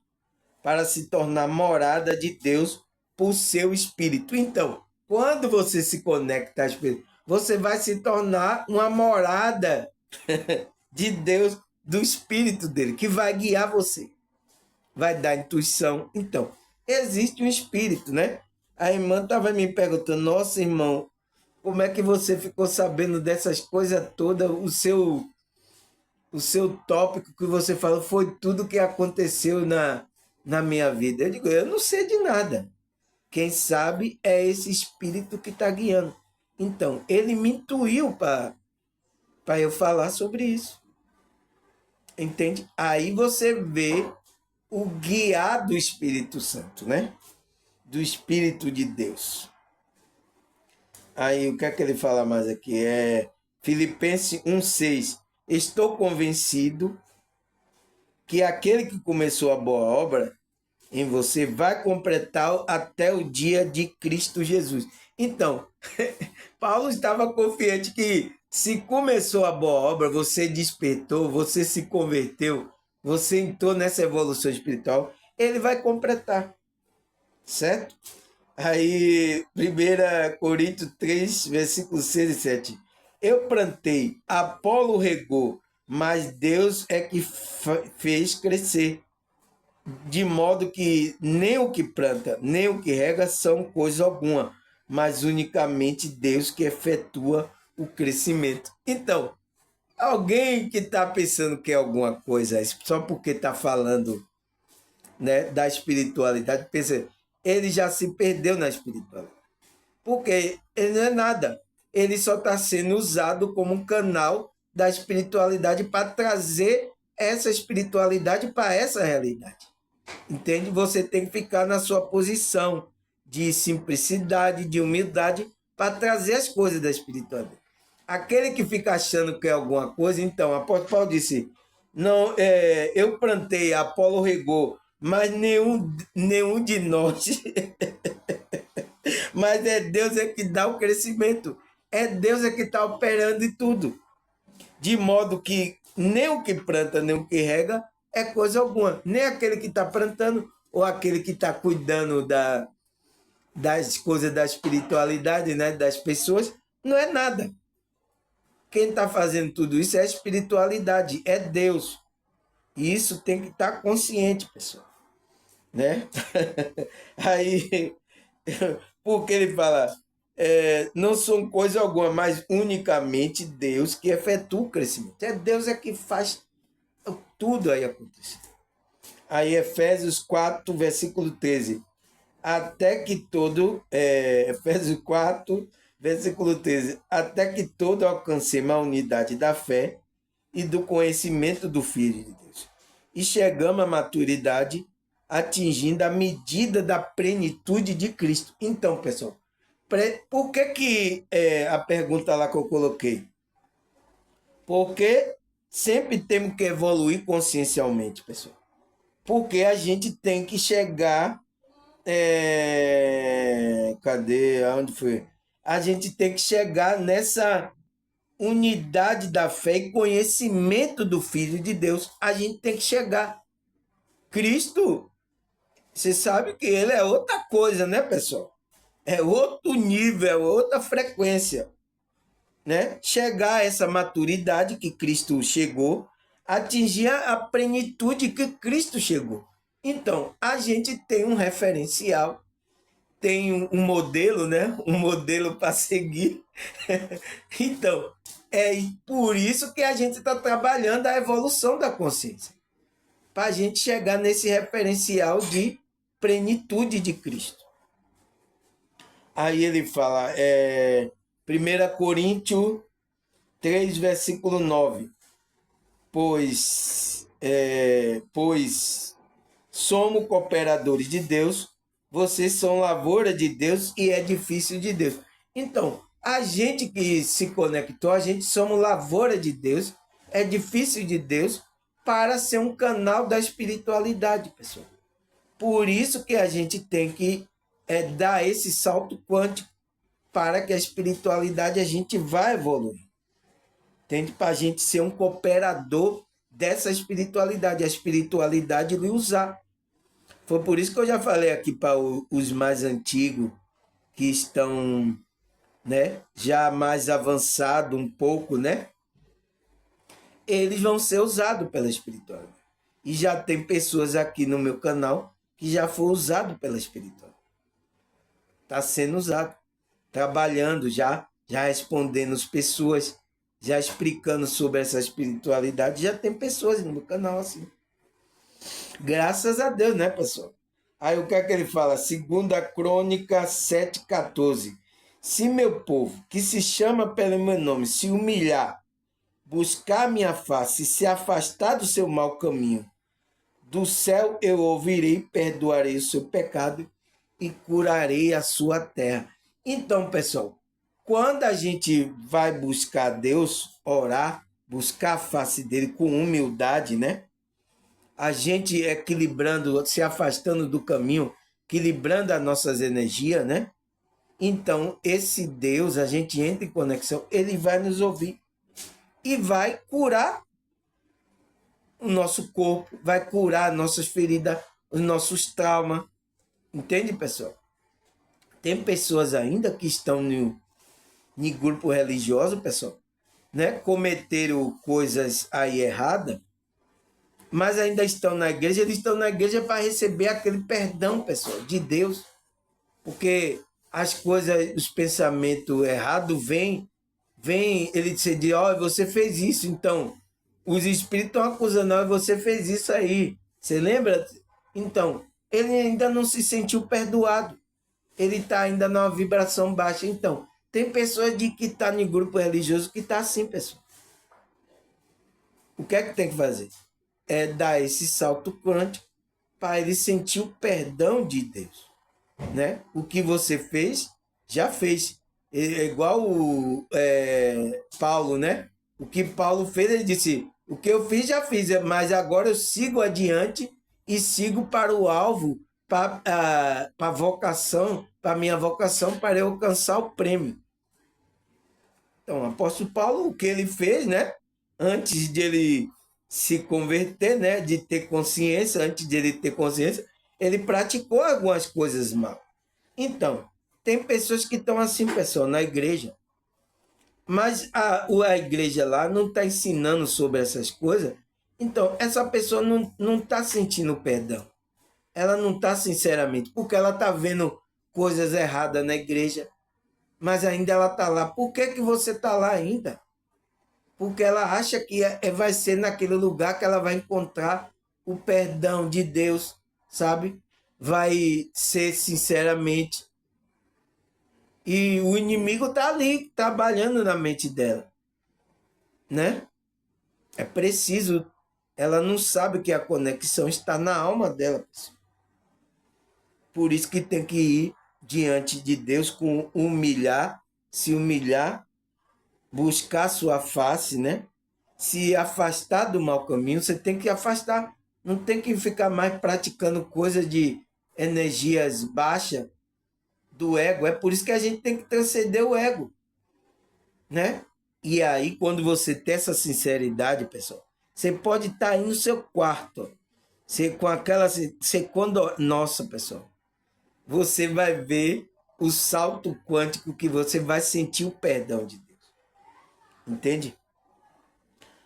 A: para se tornar morada de Deus por seu Espírito. Então, quando você se conecta ao Espírito, você vai se tornar uma morada de Deus, do Espírito dele, que vai guiar você, vai dar intuição. Então, existe um Espírito, né? A irmã estava me perguntando, nossa, irmão, como é que você ficou sabendo dessas coisas todas? O seu tópico que você falou foi tudo que aconteceu na minha vida. Eu digo, eu não sei de nada. Quem sabe é esse Espírito que está guiando. Então, ele me intuiu para eu falar sobre isso. Entende? Aí você vê o guiar do Espírito Santo, né? Do Espírito de Deus. Aí, o que é que ele fala mais aqui? Filipenses 1,6. Estou convencido que aquele que começou a boa obra em você vai completar até o dia de Cristo Jesus. Então, Paulo estava confiante que se começou a boa obra, você despertou, você se converteu, você entrou nessa evolução espiritual, ele vai completar, certo? Aí, 1 Coríntios 3, versículos 6 e 7. Eu plantei, Apolo regou, mas Deus é que fez crescer. De modo que nem o que planta, nem o que rega são coisa alguma, mas unicamente Deus que efetua o crescimento. Então, alguém que está pensando que é alguma coisa, só porque está falando, né, da espiritualidade, pensa, ele já se perdeu na espiritualidade. Porque ele não é nada. Ele só está sendo usado como um canal da espiritualidade para trazer essa espiritualidade para essa realidade. Entende? Você tem que ficar na sua posição de simplicidade, de humildade, para trazer as coisas da espiritualidade. Aquele que fica achando que é alguma coisa, então, o apóstolo Paulo disse, não, eu plantei, Apolo regou, mas nenhum de nós, mas é Deus é que dá o crescimento, é Deus é que está operando em tudo, de modo que nem o que planta, nem o que rega é coisa alguma, nem aquele que está plantando ou aquele que está cuidando das coisas da espiritualidade, né, das pessoas, não é nada. Quem está fazendo tudo isso é a espiritualidade, é Deus. E isso tem que estar consciente, pessoal. Né? Aí, porque ele fala, não são coisa alguma, mas unicamente Deus que efetua o crescimento. É Deus que faz tudo aí acontecer. Aí, Efésios 4, versículo 13. Até que todo, Efésios 4, versículo 13, até que todo alcancemos a unidade da fé e do conhecimento do Filho de Deus. E chegamos à maturidade, atingindo a medida da plenitude de Cristo. Então, pessoal, por que a pergunta lá que eu coloquei? Porque sempre temos que evoluir consciencialmente, pessoal. Porque a gente tem que chegar... cadê? Aonde foi? A gente tem que chegar nessa unidade da fé e conhecimento do Filho de Deus. A gente tem que chegar. Cristo, você sabe que ele é outra coisa, né, pessoal? É outro nível, é outra frequência, né? Chegar a essa maturidade que Cristo chegou, atingir a plenitude que Cristo chegou. Então, a gente tem um referencial, tem um modelo, né? Um modelo para seguir. Então, é por isso que a gente está trabalhando a evolução da consciência, para a gente chegar nesse referencial de plenitude de Cristo. Aí ele fala, 1 Coríntios 3, versículo 9. Pois somos cooperadores de Deus, vocês são lavoura de Deus e edifício de Deus. Então, a gente que se conectou, a gente somos lavoura de Deus, edifício de Deus, para ser um canal da espiritualidade, pessoal. Por isso que a gente tem que dar esse salto quântico para que a espiritualidade a gente vá evoluir. Entende? Para a gente ser um cooperador dessa espiritualidade, a espiritualidade lhe usar. Foi por isso que eu já falei aqui para os mais antigos, que estão, né, já mais avançado um pouco, né? Eles vão ser usados pela espiritualidade. E já tem pessoas aqui no meu canal que já foi usado pela espiritualidade. Está sendo usado, trabalhando já respondendo as pessoas, já explicando sobre essa espiritualidade. Já tem pessoas no meu canal assim. Graças a Deus, né, pessoal? Aí o que é que ele fala? 2 Crônica 7,14. Se meu povo, que se chama pelo meu nome, se humilhar, buscar minha face e se afastar do seu mau caminho, Do céu eu ouvirei, perdoarei o seu pecado e curarei a sua terra. Então, pessoal, quando a gente vai buscar Deus, orar, buscar a face dele com humildade, né? A gente equilibrando, se afastando do caminho, equilibrando as nossas energias, né? Então, esse Deus, a gente entra em conexão, ele vai nos ouvir e vai curar o nosso corpo, vai curar nossas feridas, os nossos traumas. Entende, pessoal? Tem pessoas ainda que estão no grupo religioso, pessoal, né? Cometeram coisas aí erradas, mas ainda estão na igreja. Eles estão na igreja para receber aquele perdão, pessoal, de Deus. Porque as coisas, os pensamentos errados vêm, ele diz, ó, você fez isso, então os espíritos estão acusando, ó, você fez isso aí. Você lembra? Então, ele ainda não se sentiu perdoado. Ele está ainda numa vibração baixa. Então, tem pessoas de que está em grupo religioso que está assim, pessoal. O que é que tem que fazer? É dar esse salto quântico para ele sentir o perdão de Deus, né? O que você fez, já fez. É igual Paulo, né? O que Paulo fez, ele disse, o que eu fiz, já fiz, mas agora eu sigo adiante e sigo para o alvo, para a vocação, para a minha vocação, para eu alcançar o prêmio. Então, o apóstolo Paulo, o que ele fez, né? Antes de ele se converter, né? De ter consciência, antes de ele ter consciência, ele praticou algumas coisas mal. Então, tem pessoas que estão assim, pessoal, na igreja. Mas a igreja lá não está ensinando sobre essas coisas. Então, essa pessoa não está sentindo perdão. Ela não está sinceramente, porque ela está vendo coisas erradas na igreja, mas ainda ela está lá. Por que, que você está lá ainda? Porque ela acha que vai ser naquele lugar que ela vai encontrar o perdão de Deus, sabe? Vai ser sinceramente. E o inimigo está ali, trabalhando na mente dela, né? É preciso. Ela não sabe que a conexão está na alma dela, pessoal. Por isso que tem que ir diante de Deus com humilhar, se humilhar, buscar sua face, né? Se afastar do mau caminho, você tem que afastar. Não tem que ficar mais praticando coisas de energias baixas do ego. É por isso que a gente tem que transcender o ego, né? E aí, quando você tem essa sinceridade, pessoal, você pode estar aí no seu quarto, você com aquela, você quando, nossa, pessoal, você vai ver o salto quântico que você vai sentir o perdão de Deus. Entende?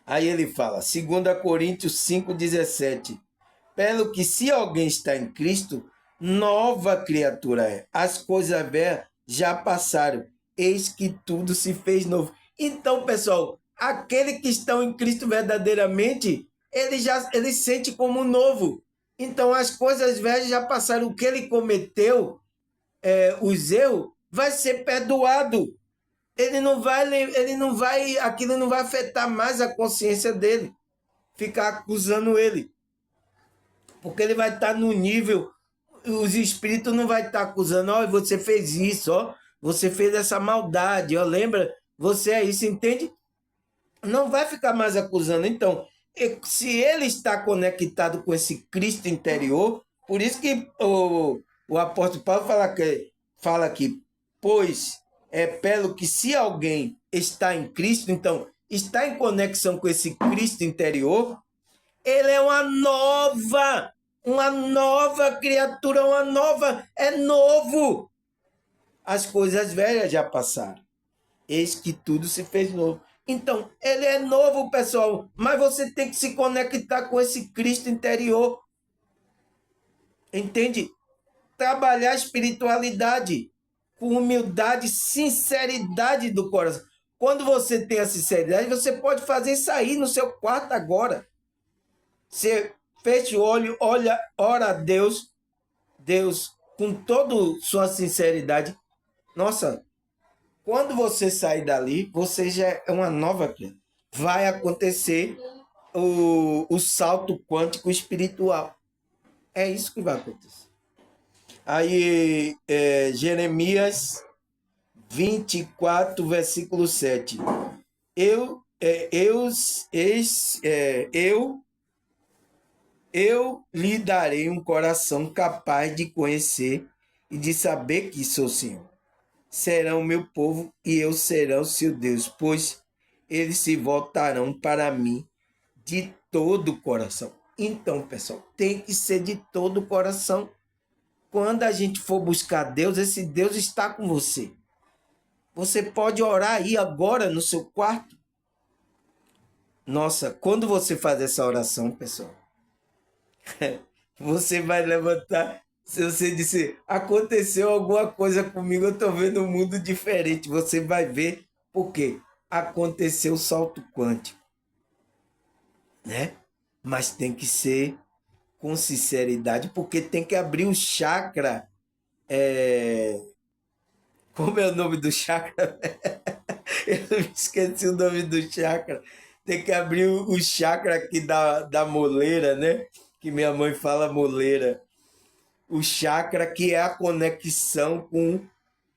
A: Aí ele fala, 2 Coríntios 5,17, pelo que se alguém está em Cristo, nova criatura é. As coisas velhas já passaram, eis que tudo se fez novo. Então, pessoal, aquele que está em Cristo verdadeiramente, ele sente como novo. Então, as coisas velhas já passaram. O que ele cometeu, os erros, vai ser perdoado. Aquilo não vai afetar mais a consciência dele, ficar acusando ele. Porque ele vai estar no nível, os espíritos não vai estar acusando, ó, você fez isso, ó, você fez essa maldade, ó, lembra? Você é isso, entende? Não vai ficar mais acusando. Então, se ele está conectado com esse Cristo interior, por isso que o apóstolo Paulo fala aqui, pois é pelo que se alguém está em Cristo, então está em conexão com esse Cristo interior, ele é uma nova criatura, é novo. As coisas velhas já passaram. Eis que tudo se fez novo. Então, ele é novo, pessoal, mas você tem que se conectar com esse Cristo interior. Entende? Trabalhar a espiritualidade com humildade, sinceridade do coração. Quando você tem a sinceridade, você pode fazer isso aí no seu quarto agora. Você fecha o olho, ora a Deus, com toda sua sinceridade. Nossa, quando você sair dali, você já é uma nova criatura. Vai acontecer o salto quântico espiritual. É isso que vai acontecer. Aí, Jeremias 24, versículo 7. Eu, é, eu, eu lhe darei um coração capaz de conhecer e de saber que sou o Senhor. Serão meu povo e eu serão seu Deus, pois eles se voltarão para mim de todo o coração. Então, pessoal, tem que ser de todo o coração. Quando a gente for buscar Deus, esse Deus está com você. Você pode orar aí agora no seu quarto. Nossa, quando você faz essa oração, pessoal, você vai levantar. Se você disser, aconteceu alguma coisa comigo, eu estou vendo um mundo diferente. Você vai ver por quê? Aconteceu o salto quântico, né? Mas tem que ser com sinceridade, porque tem que abrir o chakra. Como é o nome do chakra? Eu esqueci o nome do chakra. Tem que abrir o chakra aqui da moleira, né? Que minha mãe fala moleira. O chakra que é a conexão com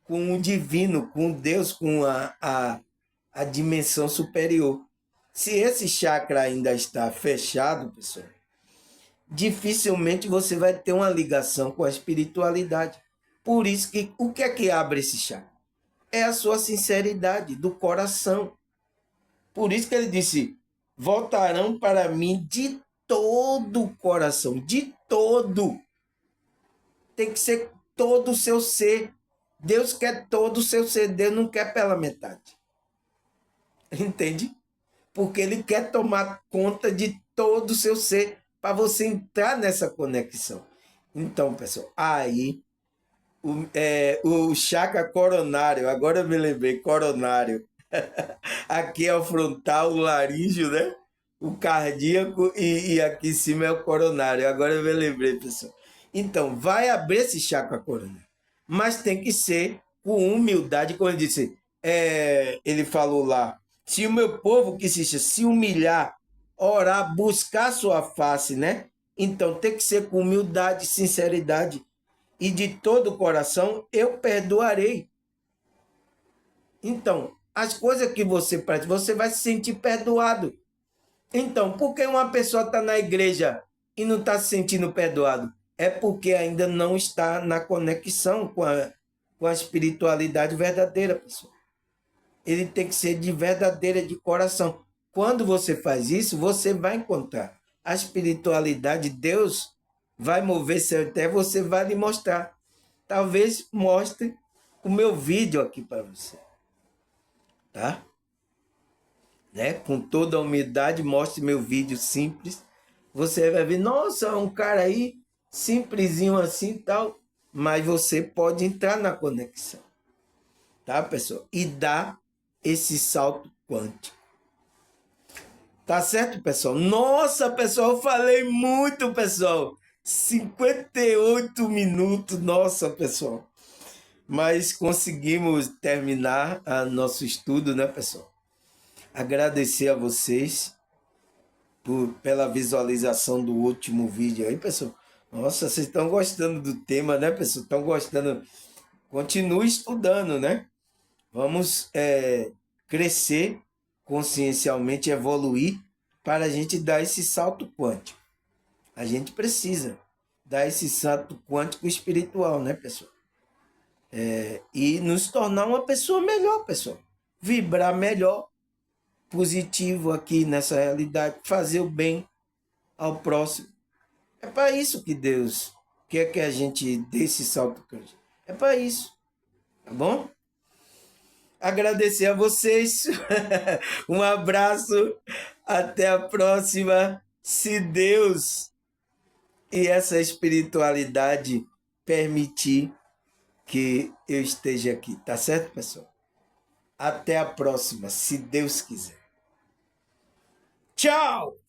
A: o divino, com Deus, com a dimensão superior. Se esse chakra ainda está fechado, pessoal, dificilmente você vai ter uma ligação com a espiritualidade. Por isso que o que é que abre esse chakra? É a sua sinceridade do coração. Por isso que ele disse: voltarão para mim de todo o coração, de todo. Tem que ser todo o seu ser. Deus quer todo o seu ser, Deus não quer pela metade. Entende? Porque ele quer tomar conta de todo o seu ser para você entrar nessa conexão. Então, pessoal, aí o chakra coronário, agora eu me lembrei, coronário. Aqui é o frontal, o laríngeo, né? O cardíaco e aqui em cima é o coronário. Agora eu me lembrei, pessoal. Então, vai abrir esse chakra coronário. Mas tem que ser com humildade, como ele disse. Ele falou lá, se o meu povo que se humilhar, orar, buscar sua face, né? Então tem que ser com humildade, sinceridade e de todo o coração, eu perdoarei. Então, as coisas que você pratica, você vai se sentir perdoado. Então, por que uma pessoa está na igreja e não está se sentindo perdoado? É porque ainda não está na conexão com a espiritualidade verdadeira, pessoal. Ele tem que ser de verdadeira, de coração. Quando você faz isso, você vai encontrar a espiritualidade. Deus vai mover-se até você vai lhe mostrar. Talvez mostre o meu vídeo aqui para você. Tá? Né? Com toda a humildade, mostre meu vídeo simples. Você vai ver, nossa, um cara aí simplesinho assim e tal. Mas você pode entrar na conexão. Tá, pessoal? E dar esse salto quântico. Tá certo, pessoal? Nossa, pessoal, eu falei muito, pessoal. 58 minutos, nossa, pessoal. Mas conseguimos terminar nosso estudo, né, pessoal? Agradecer a vocês pela visualização do último vídeo aí, pessoal. Nossa, vocês estão gostando do tema, né, pessoal? Estão gostando? Continue estudando, né? Vamos crescer consciencialmente, evoluir para a gente dar esse salto quântico. A gente precisa dar esse salto quântico espiritual, né, pessoal? E nos tornar uma pessoa melhor, pessoal. Vibrar melhor, positivo aqui nessa realidade, fazer o bem ao próximo. É para isso que Deus quer que a gente dê esse salto quântico. É para isso, tá bom? Agradecer a vocês. Um abraço. Até a próxima. Se Deus e essa espiritualidade permitir que eu esteja aqui. Tá certo, pessoal? Até a próxima, se Deus quiser. Tchau!